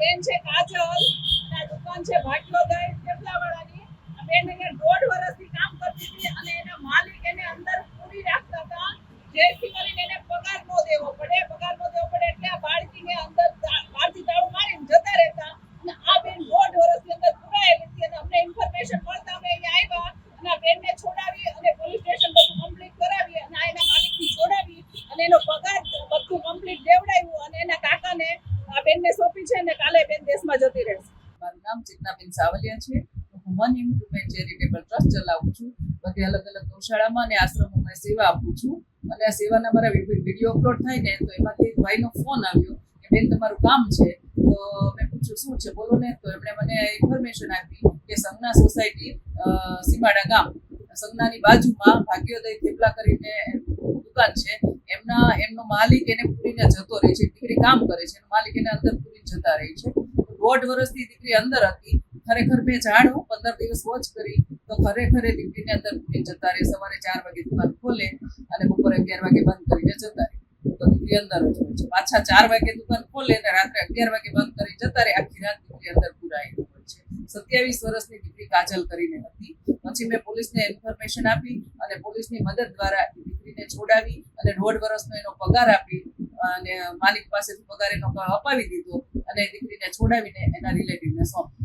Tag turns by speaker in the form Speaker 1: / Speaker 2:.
Speaker 1: બેન છે કાજલ અને આ દુકાન છે ભાગ્યોદય થેપલાવાળાની. આ બેન અહીંયા 1.5 વર્ષથી કામ કરતી હતી અને એના માલિક એને અંદર પૂરી રાખતા હતા, જેથી કરીને એને પગાર ન દેવો પડે એટલે આ બાળકીને અંદર બહારથી તાળું મારીને જતા રહેતા. અને આ બેન 1.5 વર્ષની અંદર પુરાયેલી હતી અને અમને ઇન્ફોર્મેશન મળતા અમે અહીંયા આવ્યા અને આ બેનને છોડાવી અને પોલીસ સ્ટેશન બધું કમ્પ્લીટ કરાવી અને આ એના માલિકથી છોડાવી અને એનો પગાર બધું કમ્પ્લીટ દેવડાવ્યું અને એના કાકાને આ બેનને સોંપી છે અને કાલે બેન દેશમાં જતી રહેશે.
Speaker 2: મારું નામ ચિકનાબેન સાવલિયા છે. હું મન ઇમ્પ્રુવમેન્ટ ચેરિટેબલ ટ્રસ્ટ ચલાવું છું. બધી અલગ અલગ ગૌશાળામાં અને આશ્રમોમાં સેવા આપું છું. અને આ સેવાના મારા વિડીયો અપલોડ થાય ને તો એમાંથી એક ભાઈનો ફોન આવ્યો કે બેન તમારું કામ છે. તો મેં પૂછ્યું શું છે બોલો ને. તો એમણે મને ઇન્ફોર્મેશન આપી કે સંજ્ઞા સોસાયટી સીમાડા ગામ સંજ્ઞાની બાજુમાં ભાગ્યોદય થેપલા કરીને દુકાન છે. એમનો માલિક એને પૂરીને જતો રહે છે. દીકરી કામ કરે છે, એનો માલિક એને અંદર પૂરીને જતા રહે છે. 1.5 વર્ષથી દીકરી અંદર હતી. ખરેખર મેં જાણ્યું 15 દિવસ વોચ કરી તો ખરેખર દીકરીને અંદર પૂરીને જતા રહે. સવારે 4 વાગે દુકાન ખોલે અને બપોરે 11 વાગે બંધ કરીને જતા રહે. તો દીકરી અંદર જ હોય છે. પાછા 4 વાગે દુકાન ખોલે અને રાત્રે 11 વાગે બંધ કરી જતા રહે. આખી રાત દીકરી અંદર પૂરાયેલી હોય છે. 27 વર્ષની દીકરી કાજલ કરીને હતી. પછી મેં પોલીસને ઇન્ફોર્મેશન આપી અને પોલીસની મદદ દ્વારા દીકરીને છોડાવી અને 1.5 વર્ષનો એનો પગાર આપી અને માલિક પાસેથી પગાર એનો અપાવી દીધો અને દીકરીને છોડાવીને એના રિલેટિવને સોંપી.